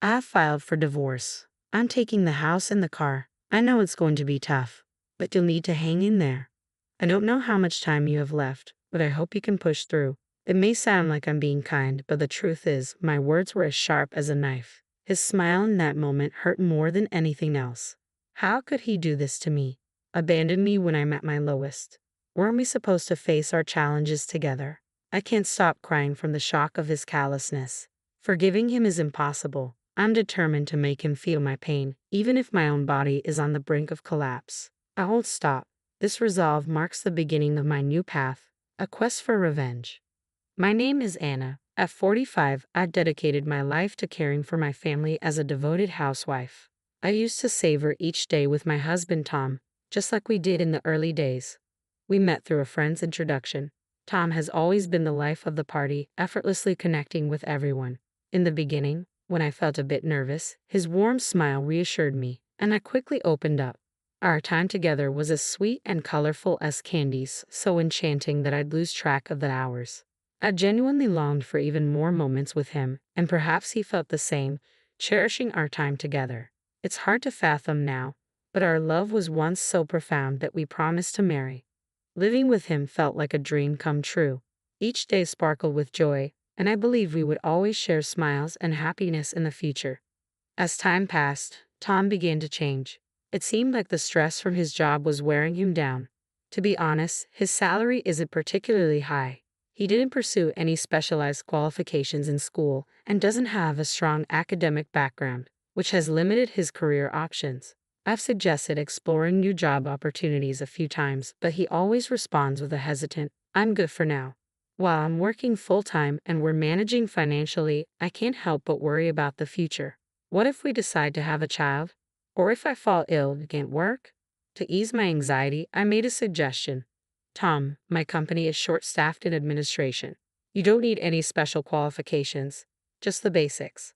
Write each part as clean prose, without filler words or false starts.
I've filed for divorce. I'm taking the house and the car. I know it's going to be tough, but you'll need to hang in there. I don't know how much time you have left, but I hope you can push through. It may sound like I'm being kind, but the truth is, my words were as sharp as a knife. His smile in that moment hurt more than anything else. How could he do this to me? Abandon me when I'm at my lowest? Weren't we supposed to face our challenges together? I can't stop crying from the shock of his callousness. Forgiving him is impossible. I'm determined to make him feel my pain, even if my own body is on the brink of collapse. I won't stop. This resolve marks the beginning of my new path, a quest for revenge. My name is Anna. At 45, I dedicated my life to caring for my family as a devoted housewife. I used to savor each day with my husband Tom, just like we did in the early days. We met through a friend's introduction. Tom has always been the life of the party, effortlessly connecting with everyone. In the beginning, when I felt a bit nervous, his warm smile reassured me, and I quickly opened up. Our time together was as sweet and colorful as candies, so enchanting that I'd lose track of the hours. I genuinely longed for even more moments with him, and perhaps he felt the same, cherishing our time together. It's hard to fathom now, but our love was once so profound that we promised to marry. Living with him felt like a dream come true. Each day sparkled with joy, and I believed we would always share smiles and happiness in the future. As time passed, Tom began to change. It seemed like the stress from his job was wearing him down. To be honest, his salary isn't particularly high. He didn't pursue any specialized qualifications in school and doesn't have a strong academic background, which has limited his career options. I've suggested exploring new job opportunities a few times, but he always responds with a hesitant, "I'm good for now." While I'm working full-time and we're managing financially, I can't help but worry about the future. What if we decide to have a child? Or if I fall ill and can't work? To ease my anxiety, I made a suggestion. "Tom, my company is short-staffed in administration. You don't need any special qualifications, just the basics.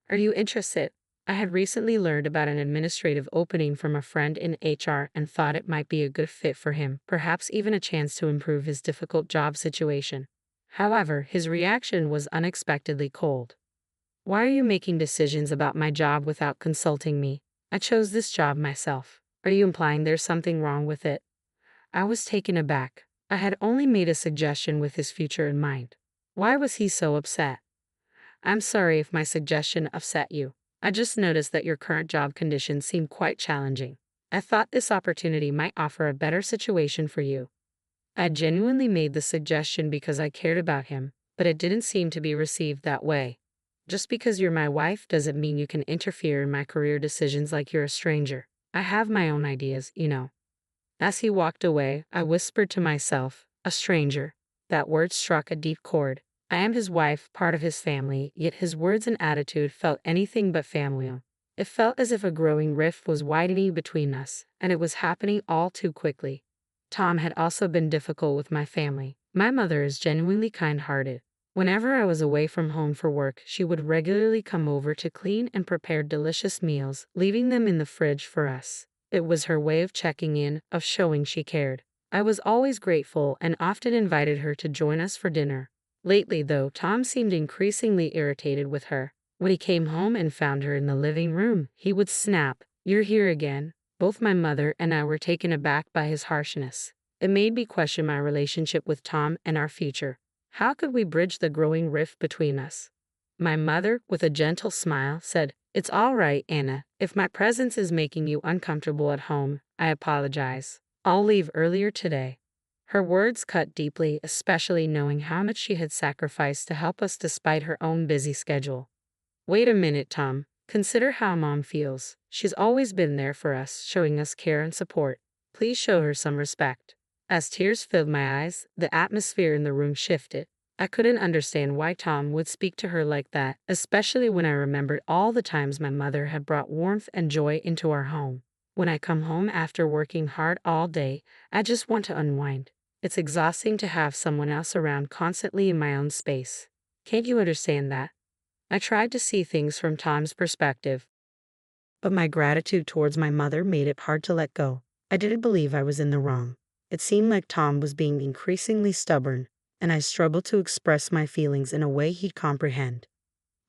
Are you interested?" I had recently learned about an administrative opening from a friend in HR and thought it might be a good fit for him, perhaps even a chance to improve his difficult job situation. However, his reaction was unexpectedly cold. "Why are you making decisions about my job without consulting me? I chose this job myself. Are you implying there's something wrong with it?" I was taken aback. I had only made a suggestion with his future in mind. Why was he so upset? "I'm sorry if my suggestion upset you. I just noticed that your current job conditions seem quite challenging. I thought this opportunity might offer a better situation for you." I genuinely made the suggestion because I cared about him, but it didn't seem to be received that way. "Just because you're my wife doesn't mean you can interfere in my career decisions like you're a stranger. I have my own ideas, you know." As he walked away, I whispered to myself, "A stranger." That word struck a deep chord. I am his wife, part of his family, yet his words and attitude felt anything but familial. It felt as if a growing rift was widening between us, and it was happening all too quickly. Tom had also been difficult with my family. My mother is genuinely kind-hearted. Whenever I was away from home for work, she would regularly come over to clean and prepare delicious meals, leaving them in the fridge for us. It was her way of checking in, of showing she cared. I was always grateful and often invited her to join us for dinner. Lately, though, Tom seemed increasingly irritated with her. When he came home and found her in the living room, he would snap, "You're here again." Both my mother and I were taken aback by his harshness. It made me question my relationship with Tom and our future. How could we bridge the growing rift between us? My mother, with a gentle smile, said, "It's all right, Anna. If my presence is making you uncomfortable at home, I apologize. I'll leave earlier today." Her words cut deeply, especially knowing how much she had sacrificed to help us despite her own busy schedule. "Wait a minute, Tom. Consider how Mom feels. She's always been there for us, showing us care and support. Please show her some respect." As tears filled my eyes, the atmosphere in the room shifted. I couldn't understand why Tom would speak to her like that, especially when I remembered all the times my mother had brought warmth and joy into our home. When I come home after working hard all day, I just want to unwind. It's exhausting to have someone else around constantly in my own space. Can't you understand that? I tried to see things from Tom's perspective, but my gratitude towards my mother made it hard to let go. I didn't believe I was in the wrong. It seemed like Tom was being increasingly stubborn, and I struggled to express my feelings in a way he'd comprehend.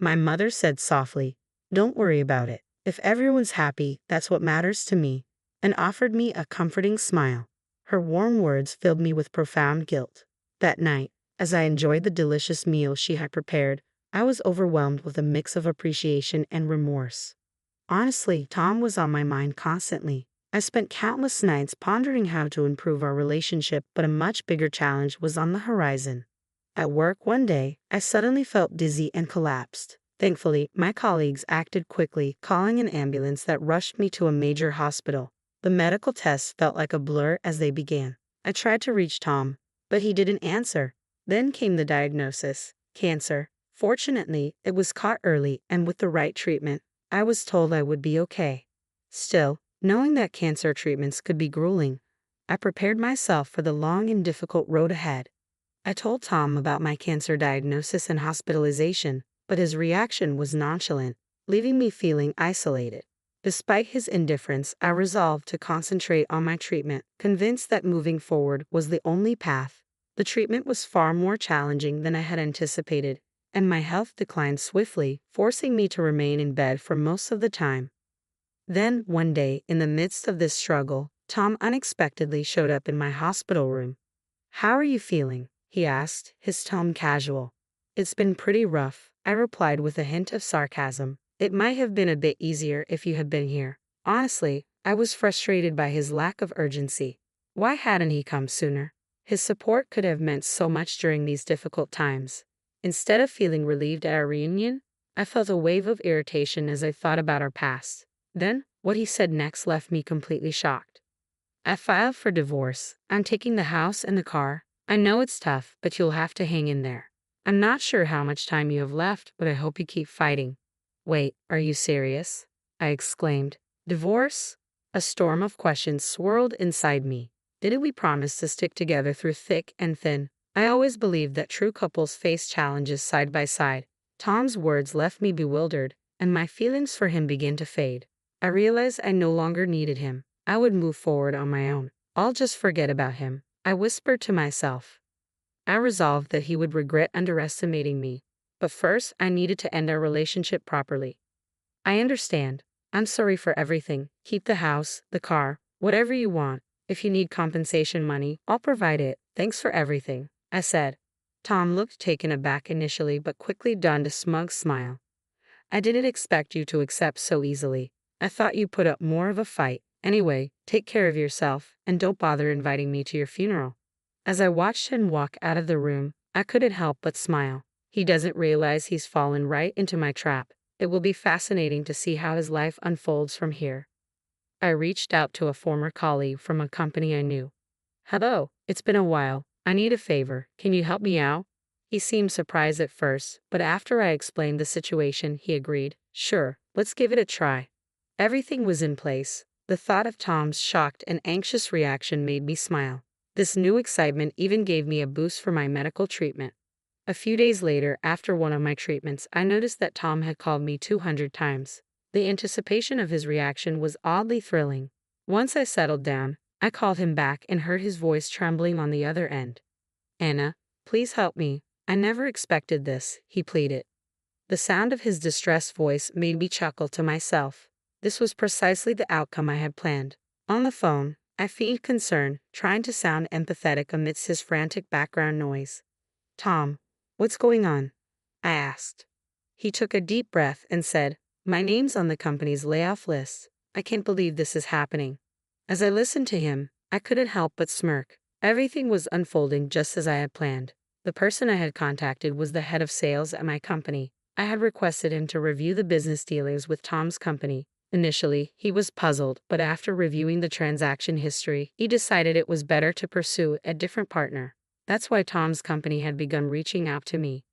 My mother said softly, Don't worry about it. If everyone's happy, that's what matters to me," and offered me a comforting smile. Her warm words filled me with profound guilt. That night, as I enjoyed the delicious meal she had prepared, I was overwhelmed with a mix of appreciation and remorse. Honestly, Tom was on my mind constantly. I spent countless nights pondering how to improve our relationship, but a much bigger challenge was on the horizon. At work one day, I suddenly felt dizzy and collapsed. Thankfully, my colleagues acted quickly, calling an ambulance that rushed me to a major hospital. The medical tests felt like a blur as they began. I tried to reach Tom, but he didn't answer. Then came the diagnosis: cancer. Fortunately, it was caught early, and with the right treatment, I was told I would be okay. Still, knowing that cancer treatments could be grueling, I prepared myself for the long and difficult road ahead. I told Tom about my cancer diagnosis and hospitalization, but his reaction was nonchalant, leaving me feeling isolated. Despite his indifference, I resolved to concentrate on my treatment, convinced that moving forward was the only path. The treatment was far more challenging than I had anticipated, and my health declined swiftly, forcing me to remain in bed for most of the time. Then, one day, in the midst of this struggle, Tom unexpectedly showed up in my hospital room. "How are you feeling?" he asked, his tone casual. "It's been pretty rough," I replied with a hint of sarcasm. "It might have been a bit easier if you had been here." Honestly, I was frustrated by his lack of urgency. Why hadn't he come sooner? His support could have meant so much during these difficult times. Instead of feeling relieved at our reunion, I felt a wave of irritation as I thought about our past. Then, what he said next left me completely shocked. "I filed for divorce. I'm taking the house and the car. I know it's tough, but you'll have to hang in there. I'm not sure how much time you have left, but I hope you keep fighting." "Wait, are you serious?" I exclaimed. "Divorce?" A storm of questions swirled inside me. Didn't we promise to stick together through thick and thin? I always believed that true couples face challenges side by side. Tom's words left me bewildered, and my feelings for him began to fade. I realized I no longer needed him. I would move forward on my own. I'll just forget about him, I whispered to myself. I resolved that he would regret underestimating me. But first, I needed to end our relationship properly. "I understand. I'm sorry for everything. Keep the house, the car, whatever you want. If you need compensation money, I'll provide it. Thanks for everything," I said. Tom looked taken aback initially, but quickly donned a smug smile. "I didn't expect you to accept so easily. I thought you put up more of a fight. Anyway, take care of yourself, and don't bother inviting me to your funeral." As I watched him walk out of the room, I couldn't help but smile. He doesn't realize he's fallen right into my trap. It will be fascinating to see how his life unfolds from here. I reached out to a former colleague from a company I knew. "Hello, it's been a while. I need a favor. Can you help me out?" He seemed surprised at first, but after I explained the situation, he agreed. "Sure, let's give it a try." Everything was in place. The thought of Tom's shocked and anxious reaction made me smile. This new excitement even gave me a boost for my medical treatment. A few days later, after one of my treatments, I noticed that Tom had called me 200 times. The anticipation of his reaction was oddly thrilling. Once I settled down, I called him back and heard his voice trembling on the other end. "Anna, please help me. I never expected this," he pleaded. The sound of his distressed voice made me chuckle to myself. This was precisely the outcome I had planned. On the phone, I feigned concern, trying to sound empathetic amidst his frantic background noise. "Tom, what's going on?" I asked. He took a deep breath and said, "My name's on the company's layoff list. I can't believe this is happening." As I listened to him, I couldn't help but smirk. Everything was unfolding just as I had planned. The person I had contacted was the head of sales at my company. I had requested him to review the business dealings with Tom's company. Initially, he was puzzled, but after reviewing the transaction history, he decided it was better to pursue a different partner. That's why Tom's company had begun reaching out to me.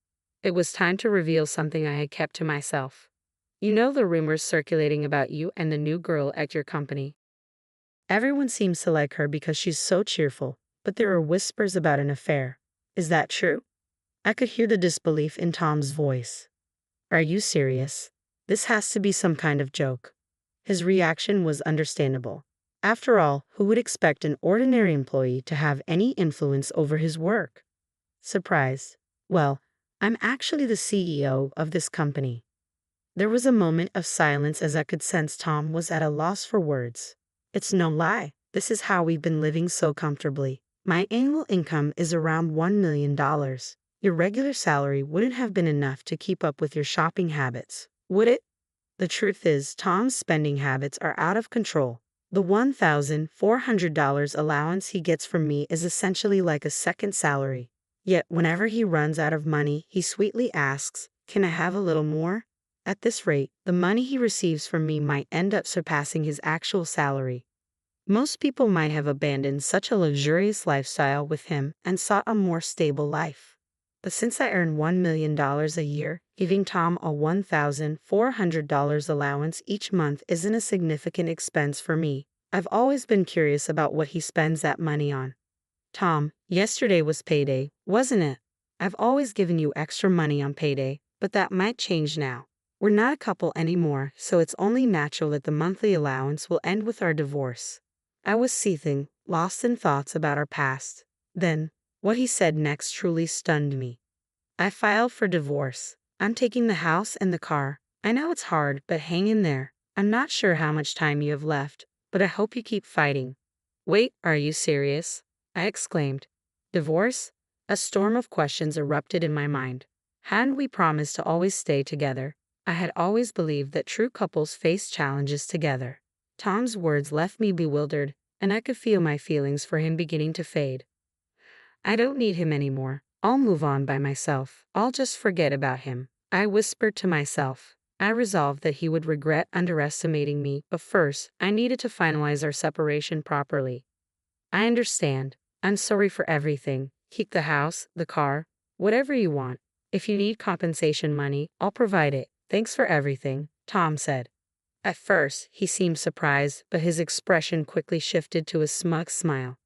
It was time to reveal something I had kept to myself. "You know the rumors circulating about you and the new girl at your company? Everyone seems to like her because she's so cheerful, but there are whispers about an affair. Is that true?" I could hear the disbelief in Tom's voice. "Are you serious? This has to be some kind of joke." His reaction was understandable. After all, who would expect an ordinary employee to have any influence over his work? Surprised. "Well, I'm actually the CEO of this company." There was a moment of silence as I could sense Tom was at a loss for words. It's no lie. This is how we've been living so comfortably. My annual income is around $1 million. Your regular salary wouldn't have been enough to keep up with your shopping habits, would it? The truth is, Tom's spending habits are out of control. The $1,400 allowance he gets from me is essentially like a second salary. Yet, whenever he runs out of money, he sweetly asks, "Can I have a little more?" At this rate, the money he receives from me might end up surpassing his actual salary. Most people might have abandoned such a luxurious lifestyle with him and sought a more stable life. But since I earn $1 million a year, giving Tom a $1,400 allowance each month isn't a significant expense for me. I've always been curious about what he spends that money on. Tom, yesterday was payday, wasn't it? I've always given you extra money on payday, but that might change now. We're not a couple anymore, so it's only natural that the monthly allowance will end with our divorce. I was seething, lost in thoughts about our past. Then, what he said next truly stunned me. "I filed for divorce. I'm taking the house and the car. I know it's hard, but hang in there. I'm not sure how much time you have left, but I hope you keep fighting." "Wait, are you serious?" I exclaimed. "Divorce?" A storm of questions erupted in my mind. Hadn't we promised to always stay together? I had always believed that true couples face challenges together. Tom's words left me bewildered, and I could feel my feelings for him beginning to fade. "I don't need him anymore. I'll move on by myself. I'll just forget about him," I whispered to myself. I resolved that he would regret underestimating me, but first, I needed to finalize our separation properly. "I understand. I'm sorry for everything. Keep the house, the car, whatever you want. If you need compensation money, I'll provide it. Thanks for everything," Tom said. At first, he seemed surprised, but his expression quickly shifted to a smug smile.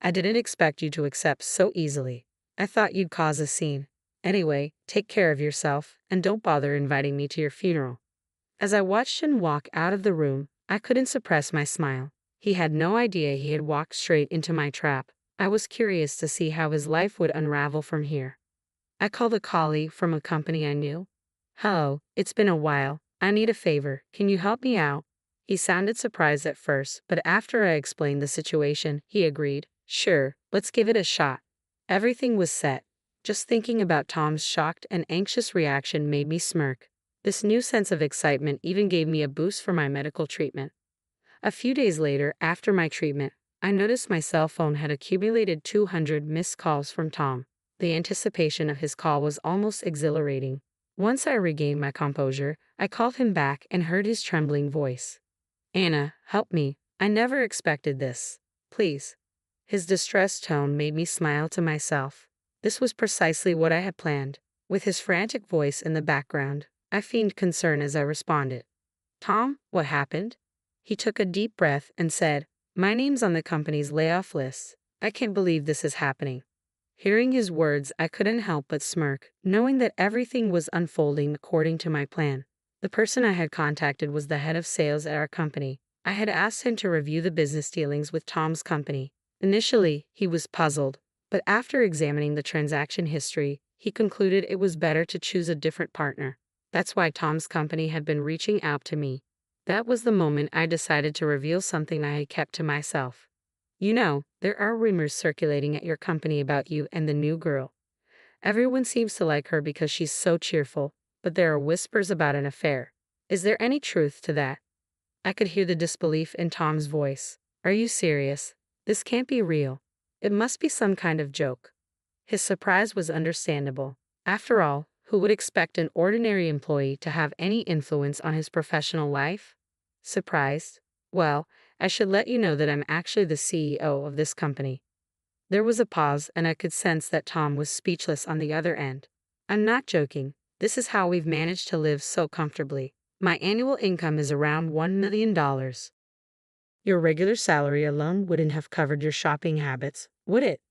"I didn't expect you to accept so easily. I thought you'd cause a scene. Anyway, take care of yourself, and don't bother inviting me to your funeral." As I watched him walk out of the room, I couldn't suppress my smile. He had no idea he had walked straight into my trap. I was curious to see how his life would unravel from here. I called a colleague from a company I knew. "Hello, it's been a while. I need a favor. Can you help me out?" He sounded surprised at first, but after I explained the situation, he agreed. "Sure, let's give it a shot." Everything was set. Just thinking about Tom's shocked and anxious reaction made me smirk. This new sense of excitement even gave me a boost for my medical treatment. A few days later, after my treatment, I noticed my cell phone had accumulated 200 missed calls from Tom. The anticipation of his call was almost exhilarating. Once I regained my composure, I called him back and heard his trembling voice. "Anna, help me. I never expected this. Please." His distressed tone made me smile to myself. This was precisely what I had planned. With his frantic voice in the background, I feigned concern as I responded. "Tom, what happened?" He took a deep breath and said, "My name's on the company's layoff list. I can't believe this is happening." Hearing his words, I couldn't help but smirk, knowing that everything was unfolding according to my plan. The person I had contacted was the head of sales at our company. I had asked him to review the business dealings with Tom's company. Initially, he was puzzled, but after examining the transaction history, he concluded it was better to choose a different partner. That's why Tom's company had been reaching out to me. That was the moment I decided to reveal something I had kept to myself. "You know, there are rumors circulating at your company about you and the new girl. Everyone seems to like her because she's so cheerful, but there are whispers about an affair. Is there any truth to that?" I could hear the disbelief in Tom's voice. "Are you serious? This can't be real. It must be some kind of joke." His surprise was understandable. After all, who would expect an ordinary employee to have any influence on his professional life? Surprised? Well, I should let you know that I'm actually the CEO of this company. There was a pause, and I could sense that Tom was speechless on the other end. "I'm not joking. This is how we've managed to live so comfortably. My annual income is around $1 million. Your regular salary alone wouldn't have covered your shopping habits, would it?"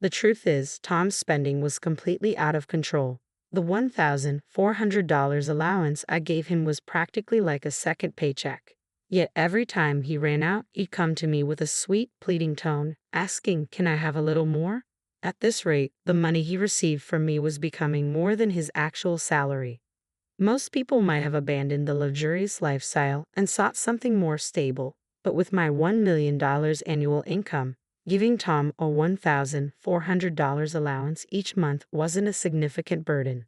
The truth is, Tom's spending was completely out of control. The $1,400 allowance I gave him was practically like a second paycheck. Yet every time he ran out, he'd come to me with a sweet, pleading tone, asking, "Can I have a little more?" At this rate, the money he received from me was becoming more than his actual salary. Most people might have abandoned the luxurious lifestyle and sought something more stable, but with my $1 million annual income, giving Tom a $1,400 allowance each month wasn't a significant burden.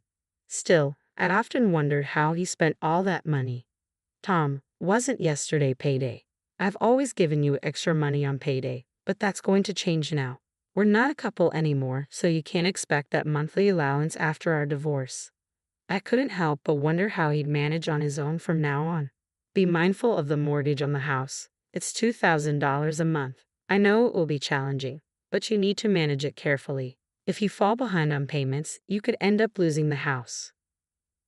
Still, I'd often wondered how he spent all that money. Tom, wasn't yesterday payday? I've always given you extra money on payday, but that's going to change now. We're not a couple anymore, so you can't expect that monthly allowance after our divorce. I couldn't help but wonder how he'd manage on his own from now on. Be mindful of the mortgage on the house. It's $2,000 a month. I know it will be challenging, but you need to manage it carefully. If you fall behind on payments, you could end up losing the house.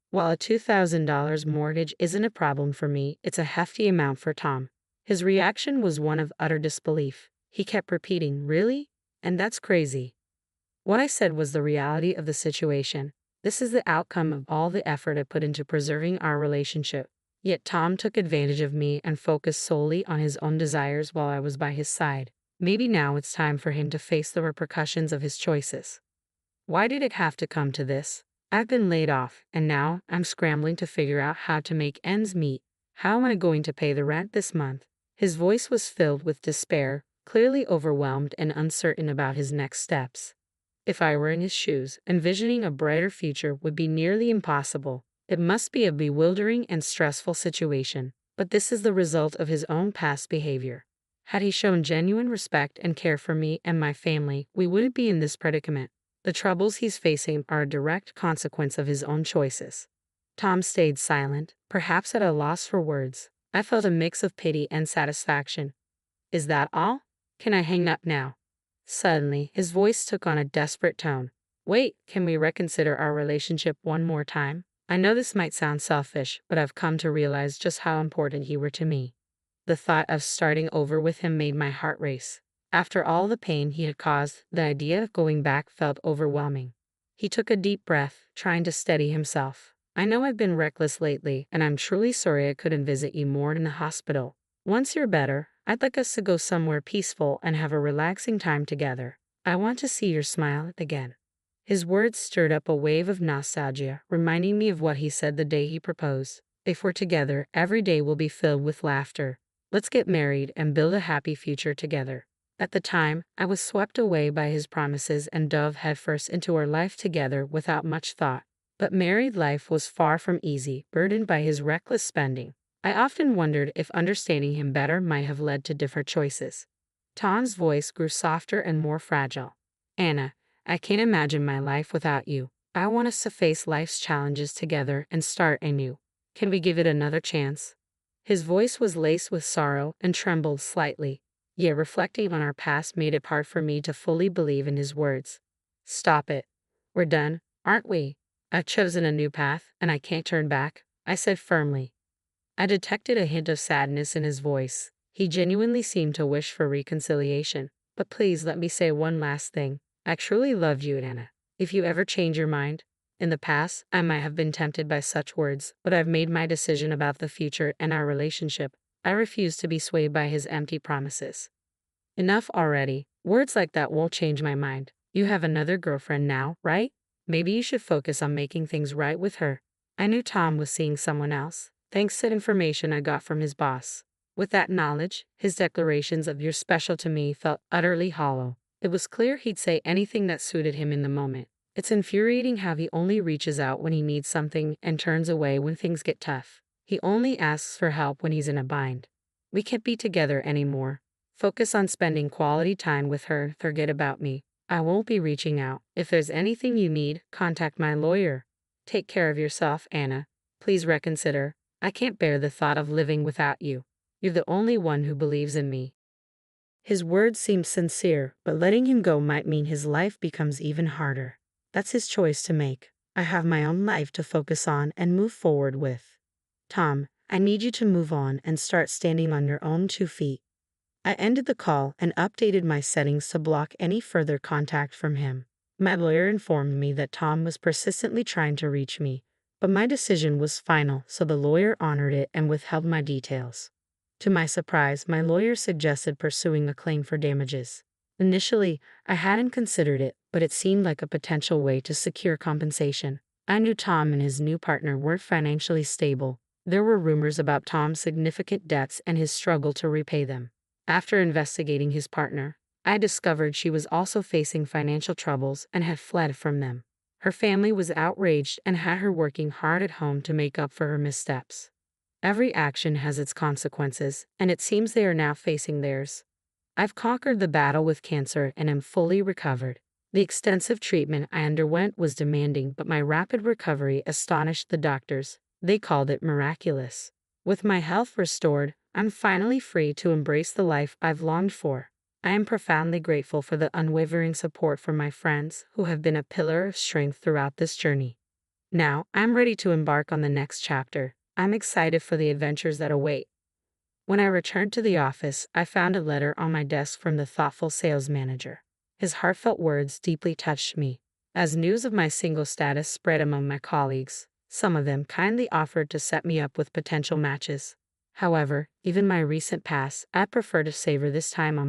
While a $2,000 mortgage isn't a problem for me, it's a hefty amount for Tom. His reaction was one of utter disbelief. He kept repeating, "Really? And that's crazy." What I said was the reality of the situation. This is the outcome of all the effort I put into preserving our relationship. Yet Tom took advantage of me and focused solely on his own desires while I was by his side. Maybe now it's time for him to face the repercussions of his choices. Why did it have to come to this? I've been laid off, and now I'm scrambling to figure out how to make ends meet. How am I going to pay the rent this month? His voice was filled with despair, clearly overwhelmed and uncertain about his next steps. If I were in his shoes, envisioning a brighter future would be nearly impossible. It must be a bewildering and stressful situation, but this is the result of his own past behavior. Had he shown genuine respect and care for me and my family, we wouldn't be in this predicament. The troubles he's facing are a direct consequence of his own choices. Tom stayed silent, perhaps at a loss for words. I felt a mix of pity and satisfaction. Is that all? Can I hang up now? Suddenly, his voice took on a desperate tone. Wait, can we reconsider our relationship one more time? I know this might sound selfish, but I've come to realize just how important you were to me. The thought of starting over with him made my heart race. After all the pain he had caused, the idea of going back felt overwhelming. He took a deep breath, trying to steady himself. I know I've been reckless lately, and I'm truly sorry I couldn't visit you more in the hospital. Once you're better, I'd like us to go somewhere peaceful and have a relaxing time together. I want to see your smile again. His words stirred up a wave of nostalgia, reminding me of what he said the day he proposed. If we're together, every day will be filled with laughter. Let's get married and build a happy future together. At the time, I was swept away by his promises and dove headfirst into our life together without much thought. But married life was far from easy, burdened by his reckless spending. I often wondered if understanding him better might have led to different choices. Tom's voice grew softer and more fragile. Anna, I can't imagine my life without you. I want us to face life's challenges together and start anew. Can we give it another chance? His voice was laced with sorrow and trembled slightly. Yet reflecting on our past made it hard for me to fully believe in his words. Stop it. We're done, aren't we? I've chosen a new path, and I can't turn back, I said firmly. I detected a hint of sadness in his voice. He genuinely seemed to wish for reconciliation. But please let me say one last thing. I truly love you, Anna. If you ever change your mind, in the past, I might have been tempted by such words, but I've made my decision about the future and our relationship. I refuse to be swayed by his empty promises. Enough already. Words like that won't change my mind. You have another girlfriend now, right? Maybe you should focus on making things right with her. I knew Tom was seeing someone else, thanks to information I got from his boss. With that knowledge, his declarations of "you're special to me" felt utterly hollow. It was clear he'd say anything that suited him in the moment. It's infuriating how he only reaches out when he needs something and turns away when things get tough. He only asks for help when he's in a bind. We can't be together anymore. Focus on spending quality time with her. Forget about me. I won't be reaching out. If there's anything you need, contact my lawyer. Take care of yourself, Anna. Please reconsider. I can't bear the thought of living without you. You're the only one who believes in me. His words seemed sincere, but letting him go might mean his life becomes even harder. That's his choice to make. I have my own life to focus on and move forward with. Tom, I need you to move on and start standing on your own 2 feet. I ended the call and updated my settings to block any further contact from him. My lawyer informed me that Tom was persistently trying to reach me, but my decision was final, so the lawyer honored it and withheld my details. To my surprise, my lawyer suggested pursuing a claim for damages. Initially, I hadn't considered it, but it seemed like a potential way to secure compensation. I knew Tom and his new partner weren't financially stable. There were rumors about Tom's significant debts and his struggle to repay them. After investigating his partner, I discovered she was also facing financial troubles and had fled from them. Her family was outraged and had her working hard at home to make up for her missteps. Every action has its consequences, and it seems they are now facing theirs. I've conquered the battle with cancer and am fully recovered. The extensive treatment I underwent was demanding, but my rapid recovery astonished the doctors. They called it miraculous. With my health restored, I'm finally free to embrace the life I've longed for. I am profoundly grateful for the unwavering support from my friends who have been a pillar of strength throughout this journey. Now, I'm ready to embark on the next chapter. I'm excited for the adventures that await. When I returned to the office, I found a letter on my desk from the thoughtful sales manager. His heartfelt words deeply touched me. As news of my single status spread among my colleagues, some of them kindly offered to set me up with potential matches. However, even my recent past, I prefer to savor this time on